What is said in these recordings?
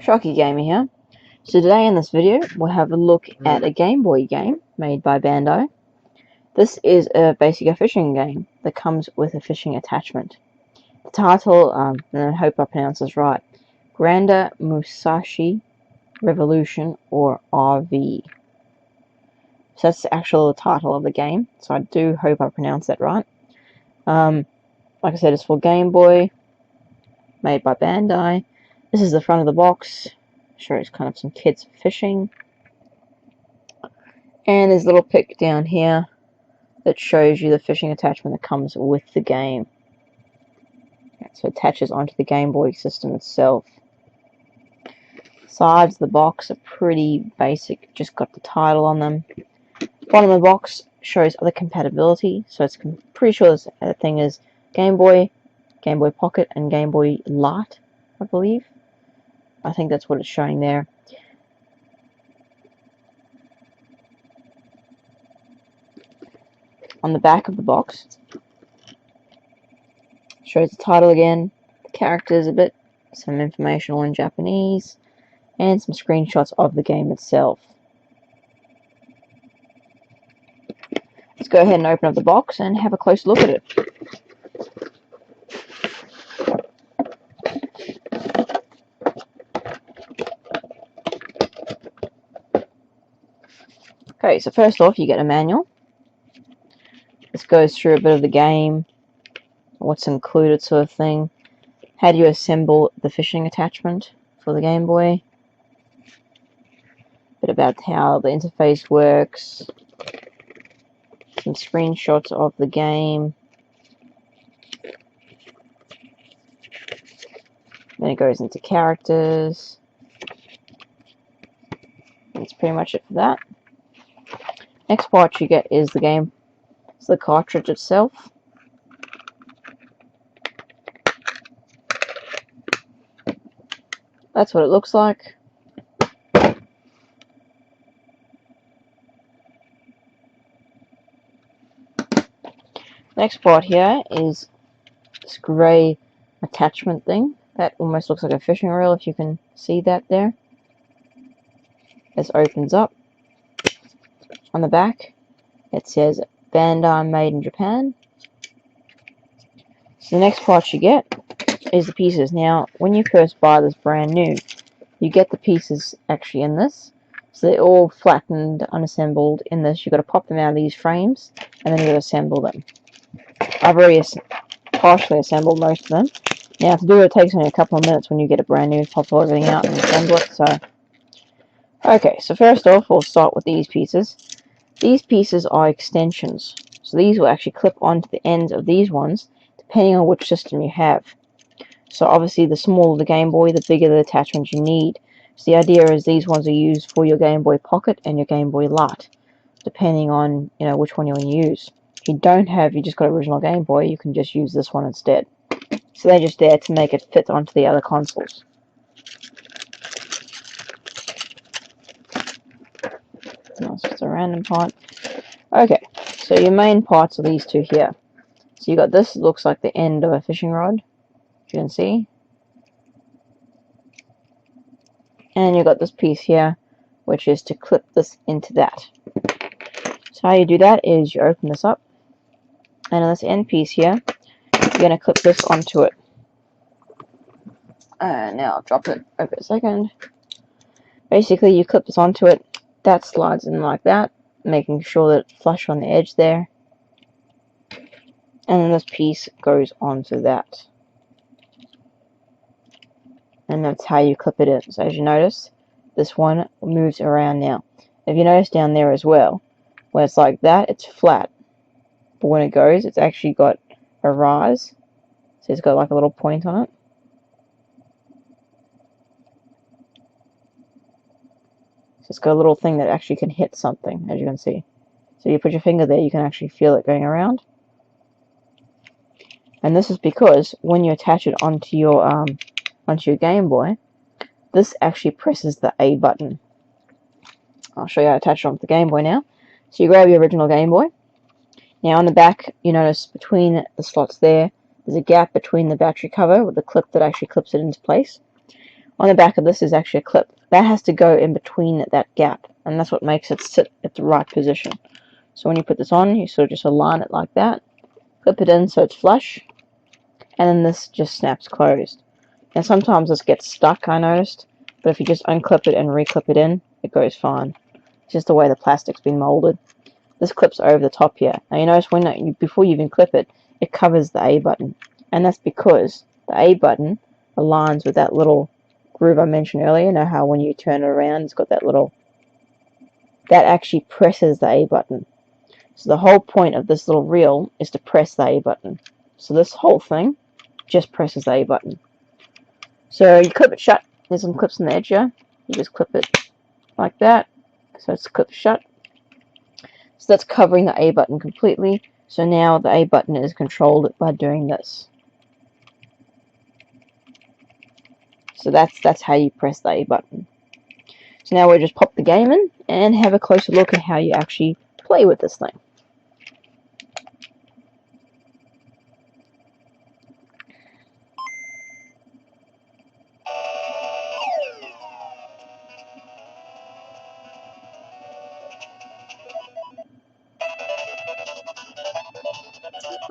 Sharkie Gamer here. So today in this video we'll have a look at a Game Boy game made by Bandai. This is basically a fishing game that comes with a fishing attachment. The title, and I hope I pronounce this right, Grander Musashi Revolution or RV. So that's the actual title of the game, so I do hope I pronounce that right. Like I said, it's for Game Boy, made by Bandai. This is the front of the box. Shows kind of some kids fishing. And there's a little pic down here that shows you the fishing attachment that comes with the game. So it attaches onto the Game Boy system itself. Sides of the box are pretty basic, just got the title on them. Bottom of the box shows other compatibility, so it's pretty sure this thing is Game Boy, Game Boy Pocket, and Game Boy Light, I believe. I think that's what it's showing there. On the back of the box, shows the title again, the characters a bit, some information all in Japanese, and some screenshots of the game itself. Let's go ahead and open up the box and have a close look at it. Okay, so first off you get a manual. This goes through a bit of the game, what's included sort of thing. How do you assemble the fishing attachment for the Game Boy. A bit about how the interface works. Some screenshots of the game. Then it goes into characters. That's pretty much it for that. Next part you get is the game. It's the cartridge itself. That's what it looks like. Next part here is this grey attachment thing that almost looks like a fishing reel, if you can see that there. This opens up. On the back it says Bandai made in Japan. So the next part you get is the pieces. Now when you first buy this brand new, you get the pieces actually in this. So they're all flattened, unassembled in this. You've got to pop them out of these frames and then you've got to assemble them. I've already partially assembled most of them. Now to do it takes only a couple of minutes when you get it brand new, pop everything out and assemble it. So okay, so first off we'll start with these pieces. These pieces are extensions, so these will actually clip onto the ends of these ones depending on which system you have. So obviously the smaller the Game Boy, the bigger the attachment you need. So the idea is these ones are used for your Game Boy Pocket and your Game Boy Light, depending on which one you want to use. If you don't have, you just got original Game Boy, you can just use this one instead. So they're just there to make it fit onto the other consoles. That's just a random part. Okay, so your main parts are these two here. So you got this, looks like the end of a fishing rod, as you can see. And you've got this piece here, which is to clip this into that. So how you do that is you open this up, and on this end piece here, you're going to clip this onto it. Now I'll drop it over a second. Basically you clip this onto it, that slides in like that, making sure that it's flush on the edge there. And then this piece goes onto that. And that's how you clip it in. So as you notice, this one moves around now. If you notice down there as well, when it's like that, it's flat. But when it goes, it's actually got a rise. So it's got like a little point on it. So it's got a little thing that actually can hit something, as you can see. So you put your finger there, you can actually feel it going around. And this is because when you attach it onto your Game Boy, this actually presses the A button. I'll show you how to attach it onto the Game Boy now. So you grab your original Game Boy. Now on the back, you notice between the slots there's a gap between the battery cover with the clip that actually clips it into place. On the back of this is actually a clip. That has to go in between that gap, and that's what makes it sit at the right position. So when you put this on, you sort of just align it like that, clip it in so it's flush, and then this just snaps closed. And sometimes this gets stuck, I noticed, but if you just unclip it and reclip it in, it goes fine. It's just the way the plastic's been molded. This clips over the top here. Now you notice before you even clip it, it covers the A button. And that's because the A button aligns with that little groove I mentioned earlier. You know how when you turn it around, it's got that little... That actually presses the A button. So the whole point of this little reel is to press the A button. So this whole thing just presses the A button. So you clip it shut. There's some clips on the edge here. You just clip it like that. So it's clipped shut. So that's covering the A button completely. So now the A button is controlled by doing this. So that's how you press the A button. So now we'll just pop the game in and have a closer look at how you actually play with this thing.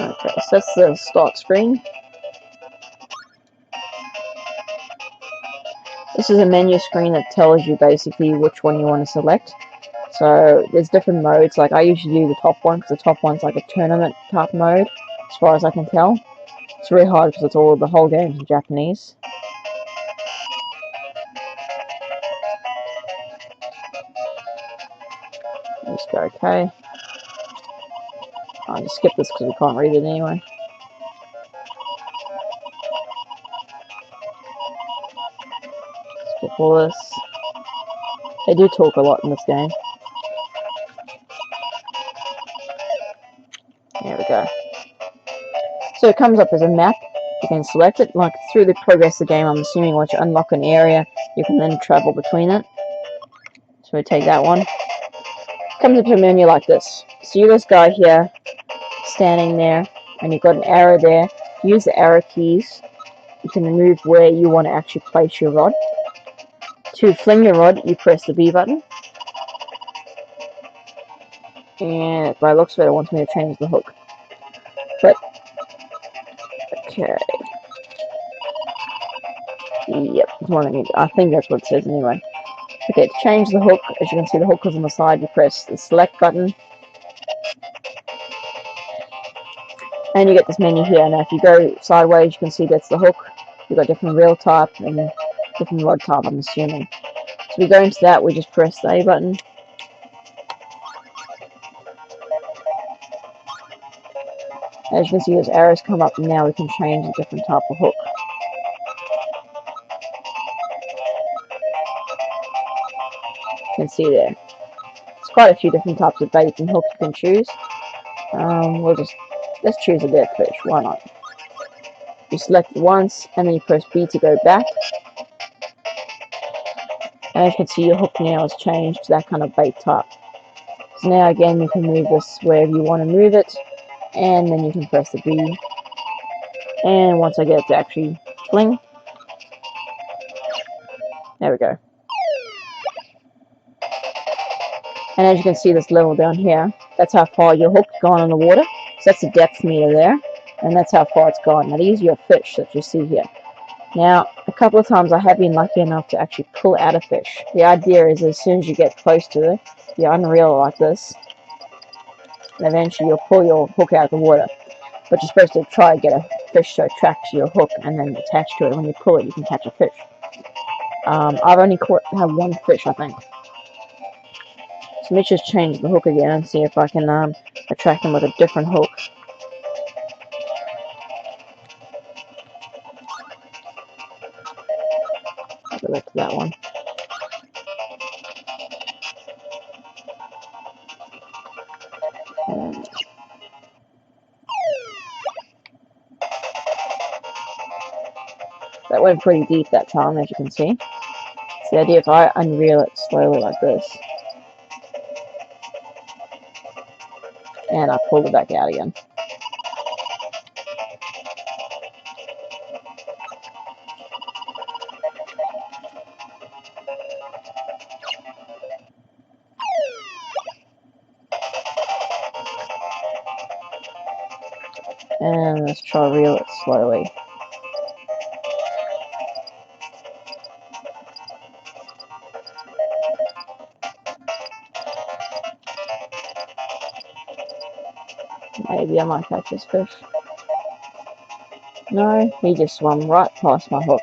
Okay, so that's the start screen. This is a menu screen that tells you basically which one you want to select. So there's different modes. Like I usually do the top one because the top one's like a tournament type mode, as far as I can tell. It's really hard because the whole game's in Japanese. Just go okay. I'll just skip this because we can't read it anyway. Skip all this. They do talk a lot in this game. There we go. So it comes up as a map. You can select it. Like through the progress of the game, I'm assuming once you unlock an area, you can then travel between it. So we take that one. Comes up to a menu like this. So you this guy here, standing there, and you've got an arrow there. Use the arrow keys. You can move where you want to actually place your rod. To fling your rod, you press the B button. And by the looks of it, it wants me to change the hook. But, okay. Yep, that's what I need. I think that's what it says anyway. Okay, to change the hook, as you can see, the hook is on the side. You press the select button. And you get this menu here. Now, if you go sideways, you can see that's the hook. You've got different reel type and different rod type, I'm assuming. So we go into that, we just press the A button. As you can see, those arrows come up, and now we can change a different type of hook. You can see there. There's quite a few different types of bait and hooks you can choose. Let's choose a dead fish. Why not? You select it once, and then you press B to go back. And as you can see, your hook now has changed to that kind of bait type. So now again, you can move this wherever you want to move it, and then you can press the B. And once I get it to actually fling, there we go. And as you can see, this level down here, that's how far your hook's gone in the water. So that's the depth meter there, and that's how far it's gone. Now these are your fish that you see here. Now, a couple of times I have been lucky enough to actually pull out a fish. The idea is as soon as you get close to it, you unreel it like this, and eventually you'll pull your hook out of the water. But you're supposed to try to get a fish so it tracks your hook and then attach to it. When you pull it, you can catch a fish. I've only had one fish, I think. So let me just change the hook again and see if I can attract them with a different hook. I'll go back to that one. That went pretty deep that time, as you can see. It's the idea if I unreel it slowly like this, and I pull it back out again. And let's try to reel it slowly. Maybe I might catch this fish. No, he just swam right past my hook.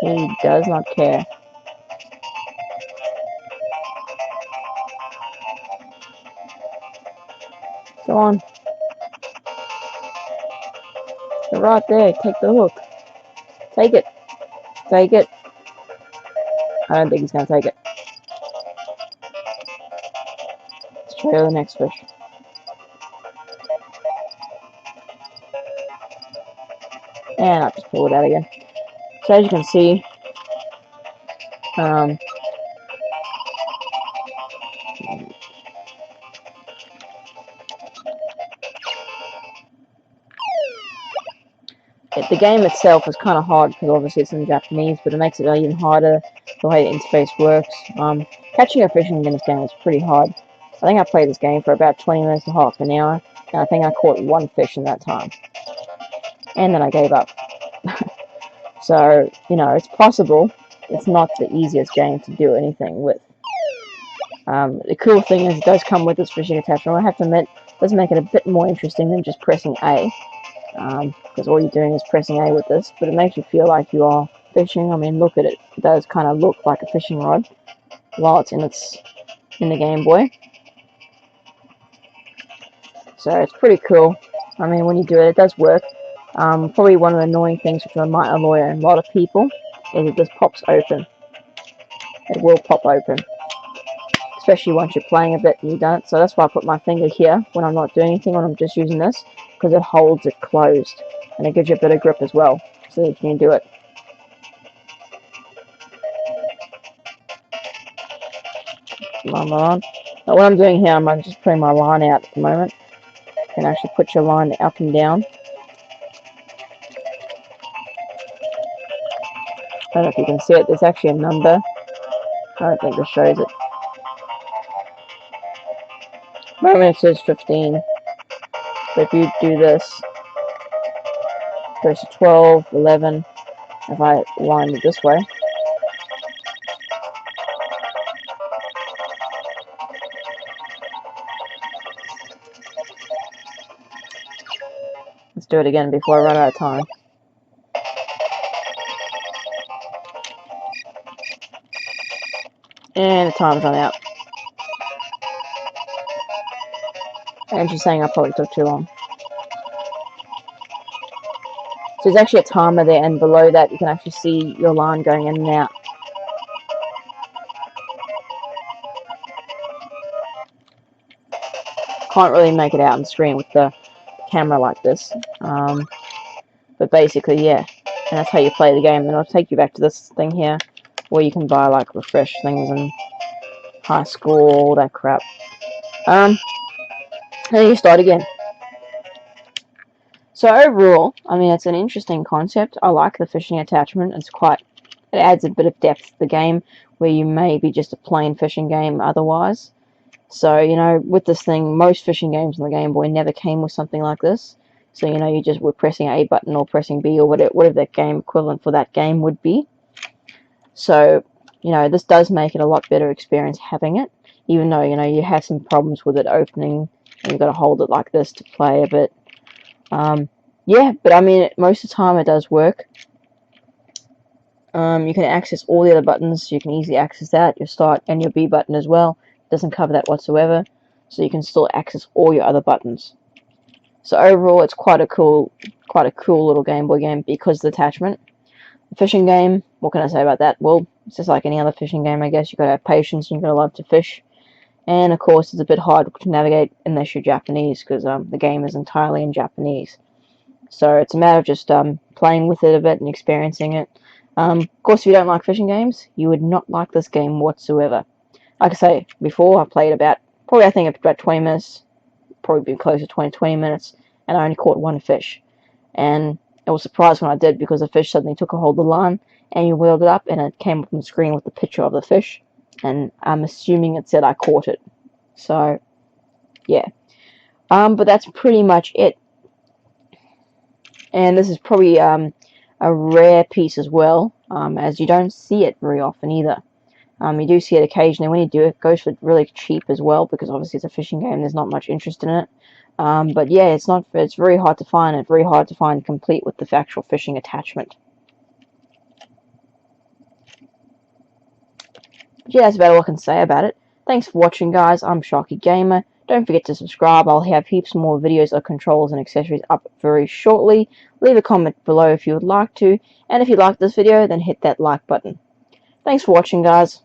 He does not care. Go on. They're right there. Take the hook. Take it. Take it. I don't think he's going to take it. Let's try the next fish. And I just pull it out again. So as you can see, the game itself is kind of hard because obviously it's in Japanese, but it makes it even harder the way the interface works. Catching a fish in this game is pretty hard. I think I played this game for about 20 minutes to half an hour, and I think I caught one fish in that time. And then I gave up. So, you know, it's possible. It's not the easiest game to do anything with. The cool thing is it does come with this fishing attachment. I have to admit, it does make it a bit more interesting than just pressing A. Because all you're doing is pressing A with this, but it makes you feel like you are fishing. I mean, look at it. It does kind of look like a fishing rod while it's in the Game Boy. So it's pretty cool. I mean, when you do it, it does work. Probably one of the annoying things which might annoy a lot of people is it just pops open. It will pop open. Especially once you're playing a bit and you've done it. So that's why I put my finger here when I'm not doing anything, when I'm just using this, because it holds it closed. And it gives you a bit of grip as well, so you can do it. Line. Now what I'm doing here, I'm just putting my line out at the moment. You can actually put your line up and down. I don't know if you can see it, there's actually a number. I don't think this shows it. At the moment it says 15. But if you do this, it goes to 12, 11. If I line it this way, let's do it again before I run out of time. And the time's run out. And she's saying I probably took too long. So there's actually a timer there, and below that you can actually see your line going in and out. Can't really make it out on the screen with the camera like this. But basically, yeah. And that's how you play the game. And I'll take you back to this thing here, where you can buy like refresh things and high score, all that crap. And then you start again. So overall, I mean, it's an interesting concept. I like the fishing attachment. It adds a bit of depth to the game where you may be just a plain fishing game otherwise. So, you know, with this thing, most fishing games on the Game Boy never came with something like this. So, you know, you just were pressing A button or pressing B or whatever that game equivalent for that game would be. So, you know, this does make it a lot better experience having it, even though, you know, you have some problems with it opening and you've got to hold it like this to play a bit. Yeah, but I mean, most of the time it does work. You can access all the other buttons. You can easily access that, your start and your B button as well. It doesn't cover that whatsoever, so you can still access all your other buttons. So overall, it's quite a cool little Game Boy game because of the attachment. The fishing game, what can I say about that? Well, it's just like any other fishing game, I guess. You've got to have patience and you've got to love to fish. And of course, it's a bit hard to navigate unless you're Japanese, because the game is entirely in Japanese. So it's a matter of just playing with it a bit and experiencing it. Of course, if you don't like fishing games, you would not like this game whatsoever. Like I say, before I played about 20 minutes, probably be close to 20 minutes, and I only caught one fish. And I was surprised when I did, because the fish suddenly took a hold of the line, and you wheeled it up, and it came up on the screen with the picture of the fish, and I'm assuming it said I caught it. So, yeah. But that's pretty much it. And this is probably a rare piece as well, as you don't see it very often either. You do see it occasionally. When you do, it goes for really cheap as well, because obviously it's a fishing game. There's not much interest in it. But yeah, it's very hard to find. It's very hard to find complete with the actual fishing attachment. But yeah, that's about all I can say about it. Thanks for watching, guys. I'm Sharkie Gamer. Don't forget to subscribe. I'll have heaps more videos of controllers and accessories up very shortly. Leave a comment below if you would like to. And if you liked this video, then hit that like button. Thanks for watching, guys.